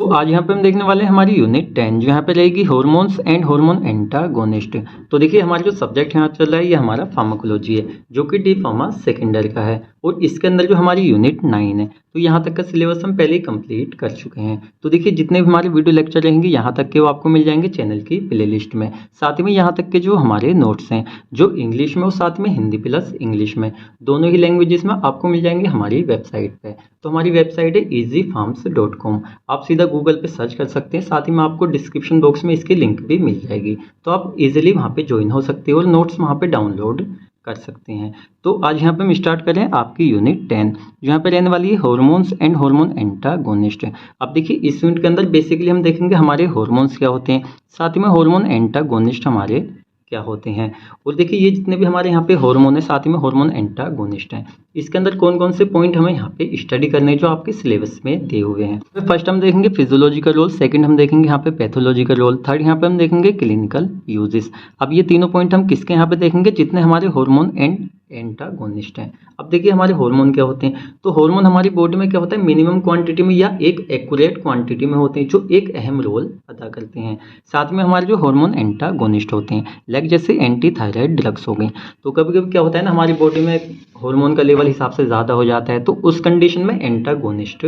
आज यहाँ पे हम देखने वाले हैं हमारी यूनिट 10 जो यहाँ पे रहेगी हार्मोन्स एंड हार्मोन एंटागोनिस्ट। तो देखिए हमारा जो सब्जेक्ट यहाँ चल रहा है ये हमारा फार्माकोलॉजी है जो कि डी फार्मा सेकेंडरी का है और इसके अंदर जो हमारी यूनिट 9 है तो यहाँ तक का सिलेबस हम पहले ही कंप्लीट कर चुके हैं। तो देखिए जितने भी हमारे वीडियो लेक्चर रहेंगे यहाँ तक के वो आपको मिल जाएंगे चैनल की प्लेलिस्ट में। साथ ही में यहाँ तक के जो हमारे नोट्स हैं जो इंग्लिश में और साथ में हिंदी प्लस इंग्लिश में दोनों ही लैंग्वेजेस में आपको मिल जाएंगे हमारी वेबसाइट पे। तो हमारी वेबसाइट है easyfarms.com, आप सीधा गूगल पे सर्च कर सकते हैं। साथ ही में आपको डिस्क्रिप्शन बॉक्स में इसकी लिंक भी मिल जाएगी, तो आप इजीली वहाँ पे ज्वाइन हो सकते हो और नोट्स वहाँ पे डाउनलोड कर सकते हैं। तो आज यहाँ पे हम स्टार्ट करें आपकी यूनिट 10 जो यहाँ पे रहने वाली है हार्मोन्स एंड हार्मोन एंटागोनिस्ट। अब देखिए इस यूनिट के अंदर बेसिकली हम देखेंगे हमारे हार्मोन्स क्या होते हैं, साथ ही में हार्मोन एंटागोनिस्ट हमारे क्या होते हैं। और देखिए ये जितने भी हमारे यहाँ पे हार्मोन है साथ ही में हार्मोन एंटागोनिस्ट हैं, इसके अंदर कौन कौन से पॉइंट हमें यहाँ पे स्टडी करने जो आपके सिलेबस में दिए हुए हैं। तो फर्स्ट हम देखेंगे फिजियोलॉजिकल रोल, सेकंड हम देखेंगे यहाँ पे पैथोलॉजिकल रोल, थर्ड यहाँ पे हम देखेंगे क्लिनिकल यूजेस। अब ये तीनों पॉइंट हम किसके यहाँ पे देखेंगे, जितने हमारे हार्मोन एंड एंटागोनिस्ट हैं। अब देखिए हमारे हार्मोन क्या होते हैं, तो हार्मोन हमारी बॉडी में क्या होता है मिनिमम क्वांटिटी में या एक एक्यूरेट क्वांटिटी में होते हैं जो एक अहम रोल अदा करते हैं। साथ में हमारे जो हार्मोन एंटागोनिस्ट होते हैं लाइक जैसे एंटी थायराइड ड्रग्स हो गई। तो कभी कभी क्या होता है ना हमारी बॉडी में हार्मोन का लेवल हिसाब से ज़्यादा हो जाता है तो उस कंडीशन में एंटागोनिस्ट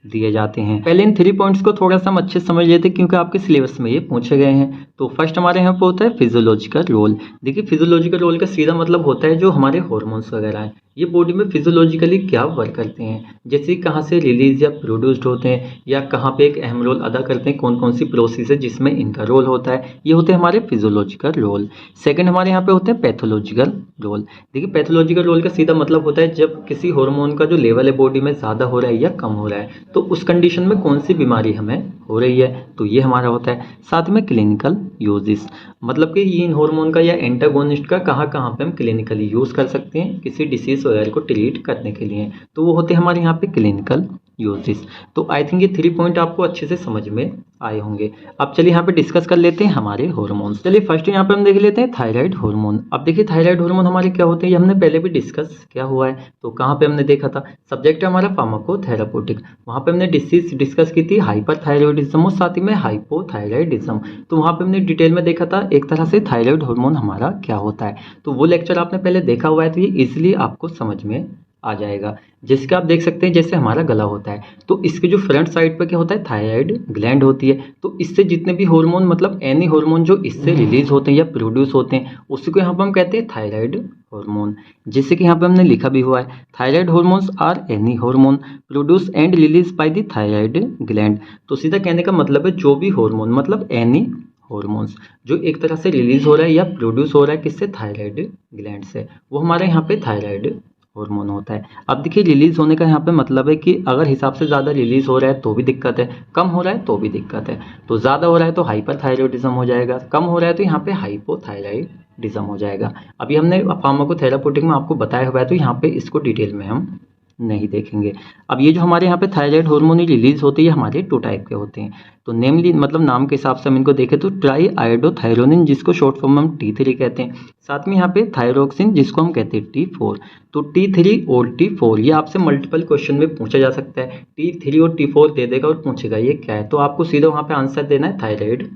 दिए जाते हैं। पहले इन 3 पॉइंट्स को थोड़ा सा हम अच्छे समझ लेते हैं क्योंकि आपके सिलेबस में ये पूछे गए हैं। तो फर्स्ट हमारे यहाँ पे होता है फिजियोलॉजिकल रोल। देखिए फिजियोलॉजिकल रोल का सीधा मतलब होता है जो हमारे हार्मोन्स वगैरह हैं ये बॉडी में फिजियोलॉजिकली क्या वर्क करते हैं, जैसे कहाँ से रिलीज या प्रोड्यूस्ड होते हैं या कहाँ पे एक अहम रोल अदा करते हैं, कौन कौन सी प्रोसेस है जिसमें इनका रोल होता है, ये होते हैं हमारे फिजियोलॉजिकल रोल। सेकंड हमारे यहाँ पे होते हैं पैथोलॉजिकल रोल। देखिए पैथोलॉजिकल रोल का सीधा मतलब होता है जब किसी हार्मोन का जो लेवल है बॉडी में ज़्यादा हो रहा है या कम हो रहा है तो उस कंडीशन में कौन सी बीमारी हमें हो रही है, तो ये हमारा होता है। साथ में क्लिनिकल यूजेस, मतलब कि इन हार्मोन का या एंटागोनिस्ट का कहाँ कहाँ पे हम क्लिनिकली यूज़ कर सकते हैं किसी डिसीज वगैरह को ट्रीट करने के लिए, तो वो होते हैं हमारे यहाँ पे क्लिनिकल यूजेस। तो आई थिंक ये 3 पॉइंट आपको अच्छे से समझ में आए होंगे। अब चलिए यहाँ पे डिस्कस कर लेते हैं हमारे हार्मोन्स। चलिए फर्स्ट यहाँ पे हम देख लेते हैं थायराइड हार्मोन। अब देखिए थायराइड हार्मोन हमारे क्या होते हैं ये हमने पहले भी डिस्कस किया हुआ है। तो कहाँ पे हमने देखा था, सब्जेक्ट है हमारा फार्माकोथेराप्यूटिक, वहाँ पे हमने डिसीज डिस्कस की थी हाइपरथायरॉयडिज्म और साथ ही में हाइपोथायरॉयडिज्म। तो वहाँ पे हमने डिटेल में देखा था एक तरह से थायराइड हार्मोन हमारा क्या होता है। तो वो लेक्चर आपने पहले देखा हुआ है तो ये इजिली आपको समझ में आ जाएगा। जिसके आप देख सकते हैं जैसे हमारा गला होता है तो इसके जो फ्रंट साइड पे क्या होता है थायराइड ग्लैंड होती है। तो इससे जितने भी हार्मोन मतलब एनी हार्मोन जो इससे रिलीज होते हैं या प्रोड्यूस होते हैं उसी को यहाँ पर हम कहते हैं थायराइड हार्मोन। जैसे कि यहाँ पे हमने लिखा भी हुआ है thyroid hormones are any hormone produce and release by the thyroid gland. तो सीधा कहने का मतलब है जो भी हार्मोन मतलब एनी हार्मोन्स जो एक तरह से रिलीज हो रहा है या प्रोड्यूस हो रहा है किससे, थायराइड ग्लैंड से, वो हमारे यहाँ पे थायराइड हार्मोन होता है। अब देखिए रिलीज होने का यहाँ पे मतलब है कि अगर हिसाब से ज़्यादा रिलीज हो रहा है तो भी दिक्कत है, कम हो रहा है तो भी दिक्कत है। तो ज़्यादा हो रहा है तो हाइपरथायरॉयडिज्म हो जाएगा, कम हो रहा है तो यहाँ पे हाइपोथायरॉयडिज्म हो जाएगा। अभी हमने फार्माकोथेराप्यूटिक में आपको बताया हुआ है तो यहाँ पे इसको डिटेल में हम नहीं देखेंगे। अब ये जो हमारे यहाँ पे थायराइड हार्मोन रिलीज होते हैं ये हमारे 2 टाइप के होते हैं। तो नेमली मतलब नाम के हिसाब से हम इनको देखें तो ट्राई आयोडोथायरोनिन जिसको शॉर्ट फॉर्म में हम T3 कहते हैं, साथ में यहाँ पे थायरोक्सिन जिसको हम कहते हैं T4। तो T3 और T4 ये आपसे मल्टीपल क्वेश्चन में पूछा जा सकता है, T3 और T4 दे देगा और पूछेगा ये क्या है, तो आपको सीधा वहाँ पे आंसर देना है थायराइड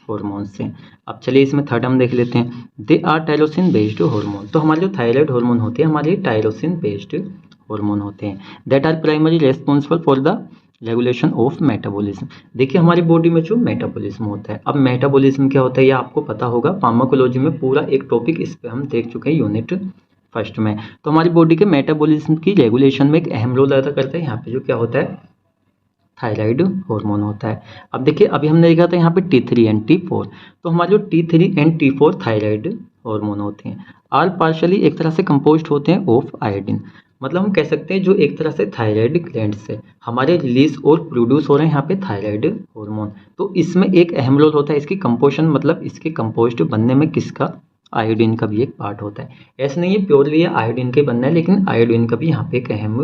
हार्मोन से। अब चलिए इसमें थर्ड हम देख लेते हैं they are tyrosine based hormone. तो हमारे जो थायराइड हार्मोन होते हैं हमारे टायरोसिन बेस्ड हार्मोन होते हैं that are primary responsible for the regulation of metabolism. देखिए हमारी बॉडी में जो मेटाबॉलिज्म होता है, अब मेटाबॉलिज्म क्या होता है ये आपको पता होगा, फार्माकोलॉजी में पूरा एक टॉपिक इस पे हम देख चुके हैं यूनिट फर्स्ट में। तो हमारी बॉडी के मेटाबॉलिज्म की रेगुलेशन में एक अहम रोल अदा करता है यहाँ पे जो क्या होता है थायराइड हार्मोन होता है। अब देखिए अभी हमने देखा था यहाँ पे T3 एंड T4, तो हमारे जो T3 and T4 thyroid hormone होते हैं आल पार्शली एक तरह से कंपोज्ड होते हैं ऑफ आयोडीन। मतलब हम कह सकते हैं जो एक तरह से थायराइड ग्लैंड से हमारे रिलीज और प्रोड्यूस हो रहे हैं यहाँ पे थायराइड हार्मोन। तो इसमें एक अहम रोल होता है इसकी कंपोजिशन मतलब इसके कंपोज्ड बनने में किसका, आयोडीन का भी एक पार्ट होता है। ऐसा नहीं है प्योरली ये आयोडीन के बनना है लेकिन आयोडीन का भी यहाँ पे एक अहम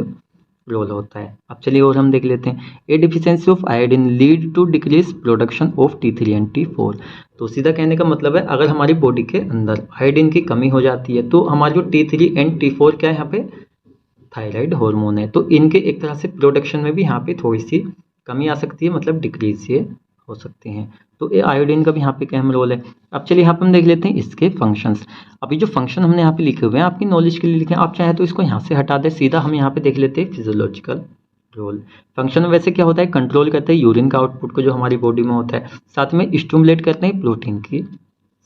रोल होता है। अब चलिए और हम देख लेते हैं a deficiency of iodine lead to decrease production of T3 and T4। तो सीधा कहने का मतलब है अगर हमारी बॉडी के अंदर आयोडीन की कमी हो जाती है तो हमारी जो T3 एंड T4 क्या है यहाँ पे थायराइड हार्मोन है, तो इनके एक तरह से प्रोडक्शन में भी यहाँ पे थोड़ी सी कमी आ सकती है, मतलब डिक्रीज ये हो सकते हैं। तो ये आयोडीन का भी यहाँ पे अहम रोल है। अब चलिए यहाँ पे हम देख लेते हैं इसके फंक्शंस। अभी जो फंक्शन हमने यहाँ पे लिखे हुए हैं आपकी नॉलेज के लिए लिखे हैं, आप चाहे तो इसको यहाँ से हटा दें, सीधा हम यहाँ पे देख लेते हैं फिजियोलॉजिकल रोल। फंक्शन में वैसे क्या होता है, कंट्रोल करते हैं यूरिन का आउटपुट को जो हमारी बॉडी में होता है, साथ में स्टिमुलेट करते हैं प्रोटीन की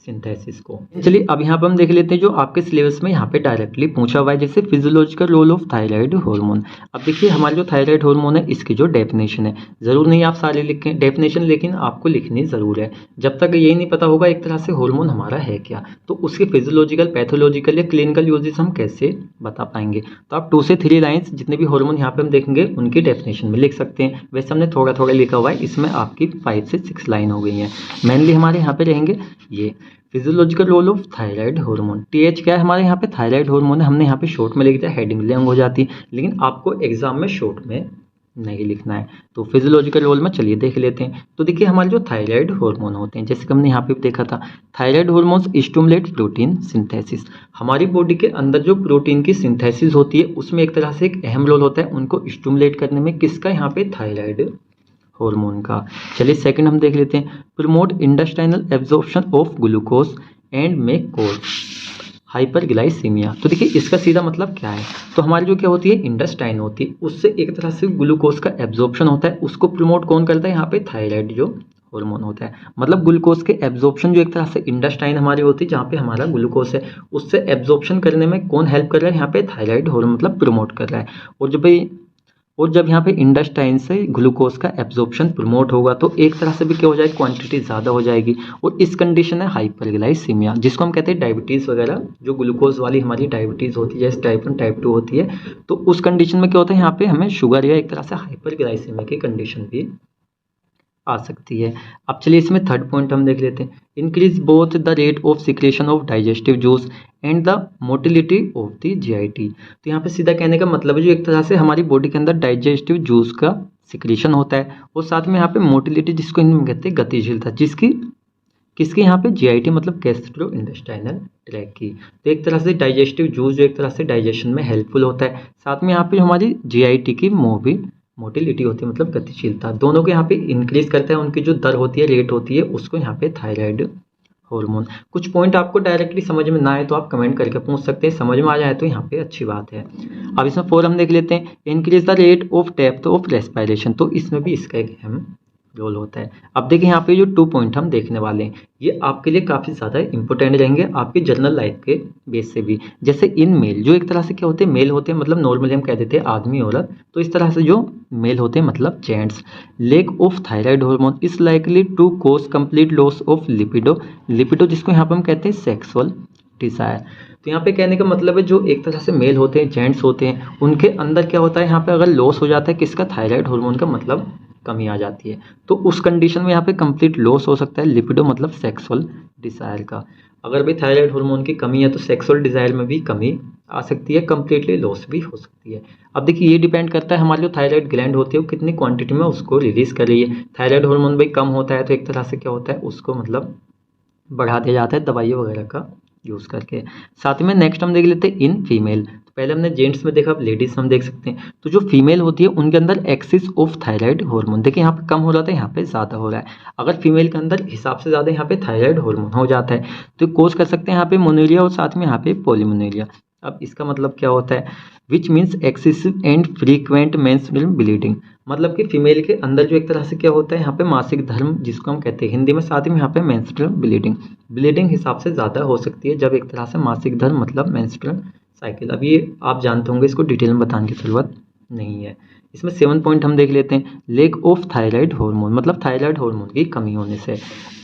सिंथेसिस को। चलिए अब यहाँ पर हम देख लेते हैं जो आपके सिलेबस में यहाँ पे डायरेक्टली पूछा हुआ है, जैसे physiological role of thyroid hormone. अब देखिए हमारा जो थायराइड हार्मोन है इसकी जो डेफिनेशन है, जरूर नहीं आप सारे लिखें डेफिनेशन, लेकिन आपको लिखनी जरूर है। जब तक यही नहीं पता होगा एक तरह से हार्मोन हमारा है क्या, तो उसके फिजियोलॉजिकल, पैथोलॉजिकल या क्लिनिकल यूजेस हम कैसे बता पाएंगे। तो आप 2 से 3 लाइन्स जितने भी हार्मोन यहाँ पे हम देखेंगे उनकी डेफिनेशन में लिख सकते हैं। वैसे हमने थोड़ा थोड़ा लिखा हुआ है, इसमें आपकी 5 से 6 लाइन हो गई हैं। मेनली हमारे यहाँ पे रहेंगे ये physiological role of thyroid hormone. TH क्या है हमारे यहाँ पे, थायराइड हार्मोन है, हमने यहाँ पे शॉर्ट में लिख दिया, हेडिंग लॉन्ग हो जाती है, लेकिन आपको एग्जाम में शॉर्ट में नहीं लिखना है। तो फिजियोलॉजिकल रोल में चलिए देख लेते हैं। तो देखिए हमारे जो थायराइड हार्मोन होते हैं, जैसे कि हमने यहाँ पे देखा था, thyroid hormones stimulate protein synthesis. हमारी बॉडी के अंदर जो प्रोटीन की सिंथेसिस होती है उसमें एक तरह से एक अहम रोल होता है उनको स्टिमुलेट करने में, किसका, यहाँ पे थायराइड हार्मोन का। चलिए सेकंड हम देख लेते हैं, promote intestinal absorption of glucose and make cause hyperglycaemia. तो देखिए इसका सीधा मतलब क्या है, तो हमारी जो क्या होती है इंटेस्टाइन होती है, उससे एक तरह से ग्लूकोज का एब्जॉर्प्शन होता है, उसको प्रमोट कौन करता है, यहाँ पे थायराइड जो हार्मोन होता है। मतलब ग्लूकोज के एब्जॉर्प्शन जो एक तरह से इंटेस्टाइन हमारी होती है, जहाँ पे हमारा ग्लूकोज है, उससे एब्जॉर्प्शन करने में कौन हेल्प कर रहा है, यहाँ पे थायराइड हार्मोन मतलब प्रमोट कर रहा है। और जब यहाँ पे इंटेस्टाइन से ग्लूकोज का एब्जॉर्प्शन प्रमोट होगा तो एक तरह से भी क्या हो जाएगी, क्वांटिटी ज़्यादा हो जाएगी, और इस कंडीशन है हाइपरग्लाइसीमिया, जिसको हम कहते हैं डायबिटीज़ वगैरह, जो ग्लूकोज वाली हमारी डायबिटीज़ होती है, जैसे टाइप 1 टाइप 2 होती है। तो उस कंडीशन में क्या होता है, यहाँ पे हमें शुगर या एक तरह से हाइपरग्लाइसीमिया की कंडीशन भी आ सकती है। अब चलिए इसमें थर्ड पॉइंट हम देख लेते हैं, increase both the rate of secretion of digestive juice and the motility of the GIT. तो यहाँ पे सीधा कहने का मतलब है जो एक तरह से हमारी बॉडी के अंदर डाइजेस्टिव जूस का सिक्रेशन होता है, और साथ में यहाँ पे मोटिलिटी, जिसको हम कहते हैं गतिशीलता, जिसकी किसकी, यहाँ पे जीआईटी मतलब गैस्ट्रो इंटेस्टाइनल ट्रैक की। तो एक तरह से डाइजेस्टिव जूस जो एक तरह से डाइजेशन में हेल्पफुल होता है, साथ में यहाँ पे हमारी जीआईटी की भी मोटिलिटी होती है मतलब गतिशीलता, दोनों को यहाँ पे इंक्रीज करता है, उनकी जो दर होती है, रेट होती है, उसको यहाँ पे थायराइड हार्मोन। कुछ पॉइंट आपको डायरेक्टली समझ में ना आए तो आप कमेंट करके पूछ सकते हैं, समझ में आ जाए तो यहाँ पे अच्छी बात है। अब इसमें 4 हम देख लेते हैं, increase the rate of depth of respiration. तो इसमें भी इसका एक अहम रोल होता है। अब देखिए यहाँ पे जो 2 पॉइंट हम देखने वाले हैं ये आपके लिए काफ़ी ज़्यादा इंपॉर्टेंट रहेंगे आपकी जनरल लाइफ के बेस से भी। जैसे इन मेल जो एक तरह से क्या होते हैं, मेल होते हैं मतलब नॉर्मली हम कह देते हैं आदमी औरत, तो इस तरह से जो मेल होते हैं मतलब gents, lack of thyroid hormone is likely to cause complete loss of libido. Libido जिसको यहाँ पर हम कहते हैं सेक्सुअल डिजायर। तो यहाँ पे कहने का मतलब है जो एक तरह से मेल होते हैं, जेंट्स होते हैं, उनके अंदर क्या होता है, यहाँ पे अगर लॉस हो जाता है किसका, थायराइड हार्मोन का, मतलब कमी आ जाती है, तो उस कंडीशन में यहाँ पे कंप्लीट लॉस हो सकता है लिपिडो मतलब सेक्सुअल डिजायर का। अगर भाई थायराइड हार्मोन की कमी है तो सेक्सुअल डिजायर में भी कमी आ सकती है, कंप्लीटली लॉस भी हो सकती है। अब देखिए ये डिपेंड करता है हमारी जो थायराइड ग्लैंड होती है वो कितनी क्वांटिटी में उसको रिलीज कर रही है। थायराइड हार्मोन भाई कम होता है तो एक तरह से क्या होता है, उसको मतलब बढ़ा दिया जाता है दवाइयों वगैरह का यूज़ करके। साथ में नेक्स्ट हम देख लेते हैं इन फीमेल। तो पहले हमने जेंट्स में देखा, अब लेडीज हम देख सकते हैं। तो जो फीमेल होती है उनके अंदर एक्सिस ऑफ थायराइड हार्मोन, देखिए यहाँ पे कम हो रहा था, यहाँ पे ज़्यादा हो रहा है। अगर फीमेल के अंदर हिसाब से ज़्यादा यहाँ पे थायराइड हार्मोन हो जाता है तो कोज कर सकते हैं यहाँ पे मोनेरिया और साथ में यहाँ पे पॉलीमोनेरिया। अब इसका मतलब क्या होता है, which means excessive and frequent menstrual bleeding, मतलब कि फीमेल के अंदर जो एक तरह से क्या होता है यहाँ पे मासिक धर्म जिसको हम कहते हैं हिंदी में, साथ में यहाँ पे मेंस्ट्रुअल ब्लीडिंग हिसाब से ज़्यादा हो सकती है जब एक तरह से मासिक धर्म मतलब मेंस्ट्रुअल साइकिल। अब ये आप जानते होंगे, इसको डिटेल में बताने की जरूरत नहीं है। इसमें 7 पॉइंट हम देख लेते हैं, लेक ऑफ थायराइड हार्मोन मतलब थायराइड हार्मोन की कमी होने से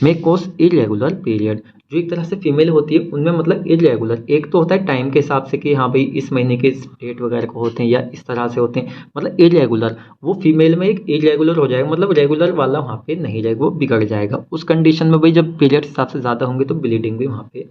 मे कॉज इरेगुलर पीरियड। जो एक तरह से फीमेल होती है उनमें मतलब इरेगुलर, एक तो होता है टाइम के हिसाब से कि हाँ भाई इस महीने के डेट वगैरह को होते हैं या इस तरह से होते हैं, मतलब इरेगुलर, वो फीमेल में एक इरेगुलर हो जाएगा, मतलब रेगुलर वाला वहाँ पे नहीं रहेगा, वो बिगड़ जाएगा। उस कंडीशन में भाई जब पीरियड हिसाब से ज़्यादा होंगे तो ब्लीडिंग भी वहाँ पे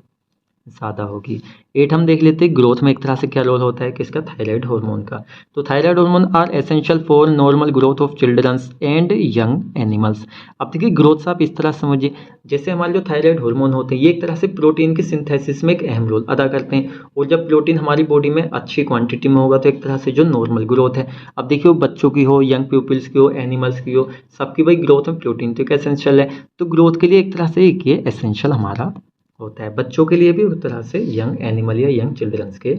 ज़्यादा होगी। 8 हम देख लेते हैं ग्रोथ में एक तरह से क्या रोल होता है किसका, थायराइड हार्मोन का। तो thyroid hormone are essential for normal growth of childrens and young animals. अब देखिए ग्रोथ से आप इस तरह समझिए, जैसे हमारे जो थायराइड हार्मोन होते हैं ये एक तरह से प्रोटीन के सिंथेसिस में एक अहम रोल अदा करते हैं, और जब प्रोटीन हमारी बॉडी में अच्छी क्वांटिटी में होगा तो एक तरह से जो नॉर्मल ग्रोथ है, अब देखिए वो बच्चों की हो, यंग पीपल्स की हो, एनिमल्स की हो, सबकी भाई ग्रोथ में प्रोटीन तो एक एसेंशियल है। तो ग्रोथ के लिए एक तरह से एक ये एसेंशियल हमारा होता है, बच्चों के लिए भी उस तरह से, यंग एनिमल या यंग चिल्ड्रंस के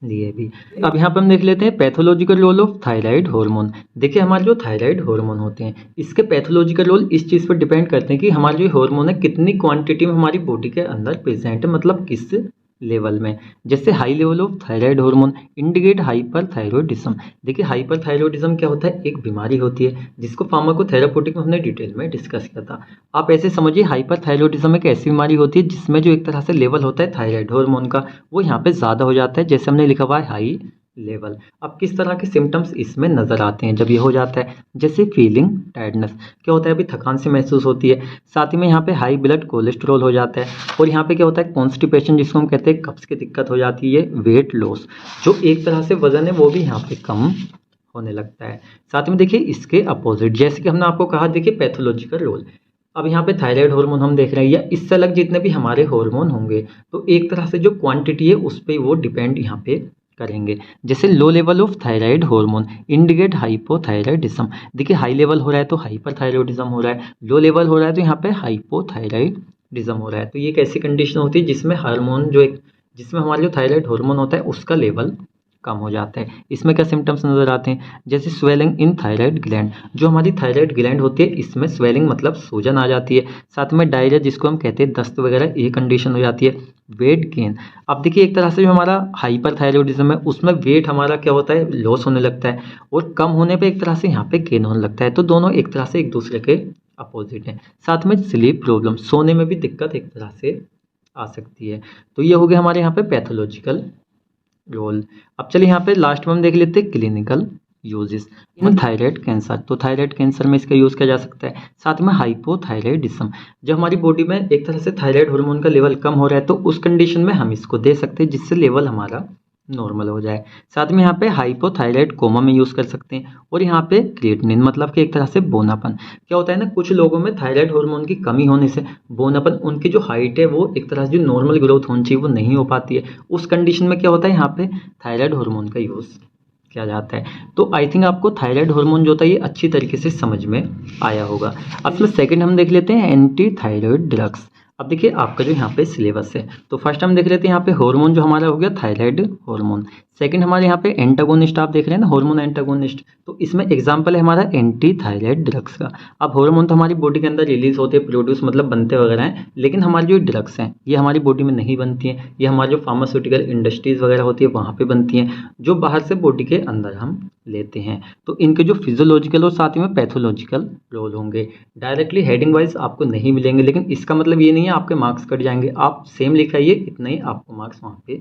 लिए भी। अब यहाँ पे हम देख लेते हैं pathological role of thyroid hormone. देखिए हमारे जो थायराइड हार्मोन होते हैं इसके पैथोलॉजिकल रोल इस चीज़ पर डिपेंड करते हैं कि हमारे जो हार्मोन है कितनी क्वांटिटी में हमारी बॉडी के अंदर प्रेजेंट है, मतलब किस लेवल में। जैसे high level of thyroid hormone indicate hyperthyroidism. देखिए हाइपरथायरॉयडिज्म क्या होता है, एक बीमारी होती है जिसको फार्माकोथेराप्यूटिक में हमने डिटेल में डिस्कस किया था। आप ऐसे समझिए हाइपरथायरॉयडिज्म एक ऐसी बीमारी होती है जिसमें जो एक तरह से लेवल होता है थायराइड हार्मोन का वो यहाँ पे ज़्यादा हो जाता है, जैसे हमने लिखा हुआ है हाई लेवल। अब किस तरह के सिम्टम्स इसमें नजर आते हैं जब ये हो जाता है, जैसे फीलिंग टायर्डनेस, क्या होता है अभी थकान से महसूस होती है, साथ ही में यहाँ पे हाई ब्लड कोलेस्ट्रॉल हो जाता है, और यहाँ पे क्या होता है कॉन्स्टिपेशन जिसको हम कहते हैं कब्ज की दिक्कत हो जाती है, वेट लॉस, जो एक तरह से वजन है वो भी यहाँ पे कम होने लगता है। साथ में देखिए इसके अपोजिट जैसे कि हमने आपको कहा, देखिए पैथोलॉजिकल रोल, अब यहाँ पे थायराइड हार्मोन हम देख रहे हैं या इससे अलग जितने भी हमारे हार्मोन होंगे तो एक तरह से जो क्वांटिटी है उस पर वो डिपेंड यहाँ पे करेंगे। जैसे low level of thyroid hormone indicate hypothyroidism. देखिए हाई लेवल हो रहा है तो हाइपरथायरॉयडिज्म हो रहा है, लो लेवल हो रहा है तो यहाँ पे हाइपोथायरॉयडिज्म हो रहा है। तो ये एक ऐसी कंडीशन होती है जिसमें हार्मोन जो एक जिसमें हमारा जो थायराइड हार्मोन होता है उसका लेवल कम हो जाता है। इसमें क्या सिम्टम्स नजर आते हैं, जैसे स्वेलिंग इन थायराइड ग्लैंड, जो हमारी थायराइड ग्लैंड होती है इसमें स्वेलिंग मतलब सूजन आ जाती है, साथ में डायरिया जिसको हम कहते हैं दस्त वगैरह ये कंडीशन हो जाती है, वेट गेन। अब देखिए एक तरह से जो हमारा हाइपर थायरॉयडिज्म है उसमें वेट हमारा क्या होता है लॉस होने लगता है, और कम होने पे एक तरह से यहाँ पे गेन होने लगता है, तो दोनों एक तरह से एक दूसरे के अपोजिट हैं। साथ में स्लीप प्रॉब्लम, सोने में भी दिक्कत एक तरह से आ सकती है। तो ये हो गया हमारे यहाँ पे पैथोलॉजिकल रोल। अब चलिए यहाँ पे लास्ट में हम देख लेते हैं क्लिनिकल यूजेस इन थायराइड कैंसर। तो थायराइड कैंसर में इसका यूज़ किया जा सकता है। साथ में हाइपोथायरॉयडिज्म, जब हमारी बॉडी में एक तरह से थायराइड हार्मोन का लेवल कम हो रहा है तो उस कंडीशन में हम इसको दे सकते हैं जिससे लेवल हमारा नॉर्मल हो जाए। साथ में यहाँ पे हाइपोथायराइड कोमा में यूज़ कर सकते हैं, और यहाँ पे क्रिएटिनिन मतलब कि एक तरह से बोनापन, क्या होता है ना कुछ लोगों में थायराइड हार्मोन की कमी होने से बोनापन, उनकी जो हाइट है वो एक तरह से जो नॉर्मल ग्रोथ होनी चाहिए वो नहीं हो पाती है, उस कंडीशन में क्या होता है यहाँ पे थायराइड हार्मोन का यूज़ किया जाता है। तो आई थिंक आपको थायराइड हार्मोन जो होता है ये अच्छी तरीके से समझ में आया होगा। अब इसमें सेकंड हम देख लेते हैं एंटी थायराइड ड्रग्स। अब देखिए आपका जो यहाँ पे सिलेबस है तो फर्स्ट हम देख लेते हैं यहाँ पे हार्मोन जो हमारा हो गया थायराइड हार्मोन। सेकंड हमारे यहाँ पे एंटागोनिस्ट आप देख रहे हैं ना, हार्मोन एंटागोनिस्ट, तो इसमें एग्जांपल है हमारा एंटी थायराइड ड्रग्स का। अब हार्मोन तो हमारी बॉडी के अंदर रिलीज होते हैं, प्रोड्यूस मतलब बनते वगैरह हैं, लेकिन हमारी जो ड्रग्स हैं ये हमारी बॉडी में नहीं बनती हैं, ये हमारी जो फार्मास्यूटिकल इंडस्ट्रीज वगैरह होती है वहाँ पे बनती हैं, जो बाहर से बॉडी के अंदर हम लेते हैं। तो इनके जो फिजियोलॉजिकल और साथ ही में पैथोलॉजिकल रोल होंगे, डायरेक्टली हेडिंग वाइज आपको नहीं मिलेंगे, लेकिन इसका मतलब ये नहीं है आपके मार्क्स कट जाएंगे, आप सेम लिखाइए इतना ही आपको मार्क्स वहाँ पे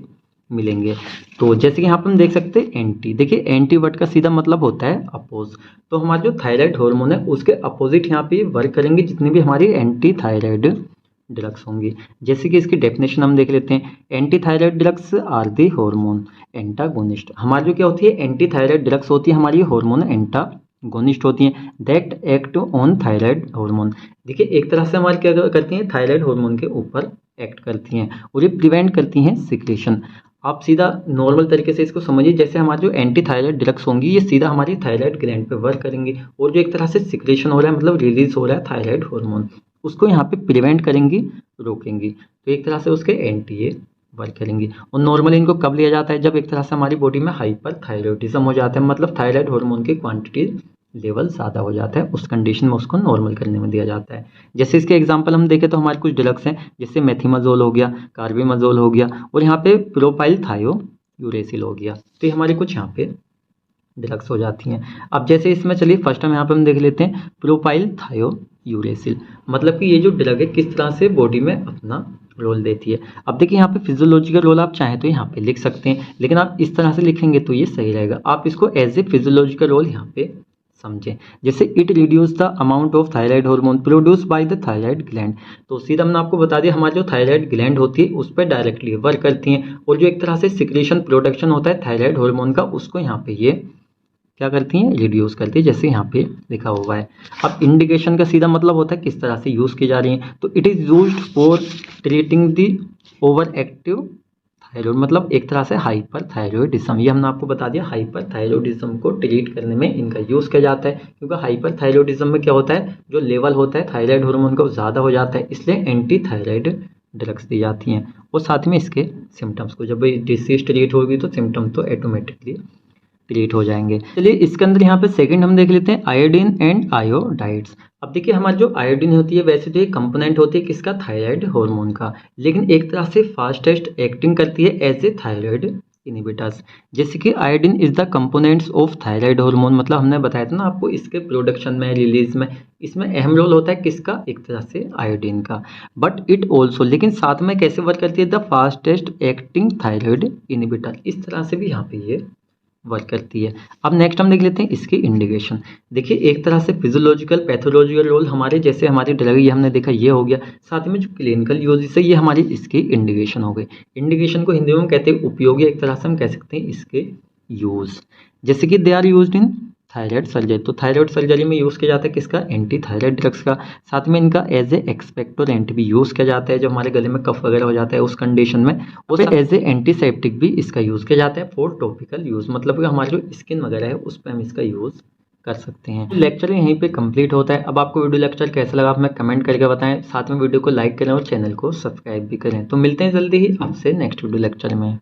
मिलेंगे। तो जैसे कि यहाँ पर हम देख सकते हैं एंटी, देखिए एंटी वर्ड का सीधा मतलब होता है अपोज, तो हमारा जो थायराइड हार्मोन है उसके अपोजिट यहाँ पे वर्क करेंगे जितनी भी हमारी एंटी थायराइड ड्रग्स होंगी। जैसे कि इसकी डेफिनेशन हम देख लेते हैं, anti thyroid drugs are the hormone antagonist. हमारी जो क्या होती है एंटी थायराइड ड्रग्स होती है हमारी हार्मोन एंटागोनिस्ट होती हैं, that act on thyroid hormone. देखिए एक तरह से हमारी क्या करती हैं थायराइड हार्मोन के ऊपर एक्ट करती हैं, और ये प्रिवेंट करती हैं सिक्रेशन। आप सीधा नॉर्मल तरीके से इसको समझिए, जैसे हमारे जो एंटी थायराइड ड्रग्स होंगी ये सीधा हमारी थायराइड ग्लैंड पे वर्क करेंगी, और जो एक तरह से सिक्रेशन हो रहा है मतलब रिलीज हो रहा है थायराइड हार्मोन उसको यहाँ पे प्रिवेंट करेंगी, रोकेंगी। तो एक तरह से उसके एंटी ये वर्क करेंगी। और नॉर्मली इनको कब लिया जाता है, जब एक तरह से हमारी बॉडी में हाइपर थायरॉयडिज्म हो जाता है, मतलब थायराइड हार्मोन की क्वांटिटी लेवल ज़्यादा हो जाता है, उस कंडीशन में उसको नॉर्मल करने में दिया जाता है। जैसे इसके एग्जांपल हम देखें तो हमारे कुछ ड्रग्स हैं, जैसे मेथिमाजोल हो गया, कार्बिमाजोल हो गया, और यहाँ पे प्रोपाइल थायोयूरेसिल हो गया। तो ये हमारी कुछ यहाँ पे ड्रग्स हो जाती हैं। अब जैसे इसमें चलिए फर्स्ट हम यहाँ पे हम देख लेते हैं प्रोपाइल थायोयूरेसिल, मतलब कि ये जो ड्रग है किस तरह से बॉडी में अपना रोल देती है। अब देखिए यहाँ पे फिजियोलॉजिकल रोल आप चाहें तो यहाँ पे लिख सकते हैं, लेकिन आप इस तरह से लिखेंगे तो ये सही रहेगा, आप इसको एज ए फिजियोलॉजिकल रोल यहाँ पे समझें। जैसे it reduce the amount of thyroid hormone produce by the thyroid gland, तो सीधा हमने आपको बता दिया हमारी जो थायराइड ग्लैंड होती है उस पर डायरेक्टली वर्क करती हैं और जो एक तरह से सिक्रेशन प्रोडक्शन होता है थायराइड हार्मोन का उसको यहाँ पे ये क्या करती हैं, रिड्यूस करती है, जैसे यहाँ पे लिखा हुआ है। अब इंडिकेशन का सीधा मतलब होता है किस तरह से यूज़ की जा रही है, तो it is used for treating the over active thyroid, मतलब एक तरह से हाइपर थायरॉयडिज्म, ये हमने आपको बता दिया हाइपर थायरॉयडिज्म को ट्रीट करने में इनका यूज़ किया जाता है। क्योंकि हाइपर थायरॉयडिज्म में क्या होता है, जो लेवल होता है थायराइड हार्मोन का ज़्यादा हो जाता है, इसलिए एंटी थायराइड ड्रग्स दी जाती हैं और साथ में इसके सिम्टम्स को, जब डिसीज ट्रीट होगी तो सिम्टम तो ऑटोमेटिकली ट्रीट हो जाएंगे। चलिए इसके अंदर यहाँ पे सेकंड हम देख लेते हैं आयोडीन एंड आयोडाइड्स। अब देखिए हमारी जो आयोडीन होती है वैसे तो ये कंपोनेंट होती है किसका, थायराइड हार्मोन का, लेकिन एक तरह से फास्टेस्ट एक्टिंग करती है एज ए थायराइड इनहिबिटर्स। जैसे कि iodine is the components of thyroid hormone, मतलब हमने बताया था ना आपको इसके प्रोडक्शन में रिलीज में इसमें अहम रोल होता है किसका, एक तरह से आयोडीन का। बट इट ऑल्सो, लेकिन साथ में कैसे वर्क करती है, the fastest acting thyroid inhibitor, इस तरह से भी यहाँ पे ये वर्क करती है। अब नेक्स्ट हम देख लेते हैं इसकी इंडिकेशन। देखिए एक तरह से फिजियोलॉजिकल पैथोलॉजिकल रोल हमारे, जैसे हमारी ड्रग ये हमने देखा ये हो गया, साथ में जो क्लिनिकल यूज से ये हमारी इसकी इंडिकेशन हो गई। इंडिकेशन को हिंदी में कहते हैं उपयोगी, एक तरह से हम कह सकते हैं इसके यूज, जैसे कि they are used in thyroid surgery, तो थायराइड सर्जरी में यूज़ किया जाता है किसका, एंटी थायराइड ड्रग्स का। साथ में इनका एज ए एक्सपेक्टोरेंट भी यूज़ किया जाता है, जब हमारे गले में कफ वगैरह हो जाता है उस कंडीशन में, और एज ए एंटीसेप्टिक भी इसका यूज़ किया जाता है फॉर टॉपिकल यूज़, मतलब कि हमारी जो स्किन वगैरह है उस पर हम इसका यूज़ कर सकते हैं। लेक्चर यहीं पे कंप्लीट होता है। अब आपको वीडियो लेक्चर कैसा लगा आप हमें कमेंट करके बताएं, साथ में वीडियो को लाइक करें और चैनल को सब्सक्राइब भी करें। तो मिलते हैं जल्दी ही आपसे नेक्स्ट वीडियो लेक्चर में।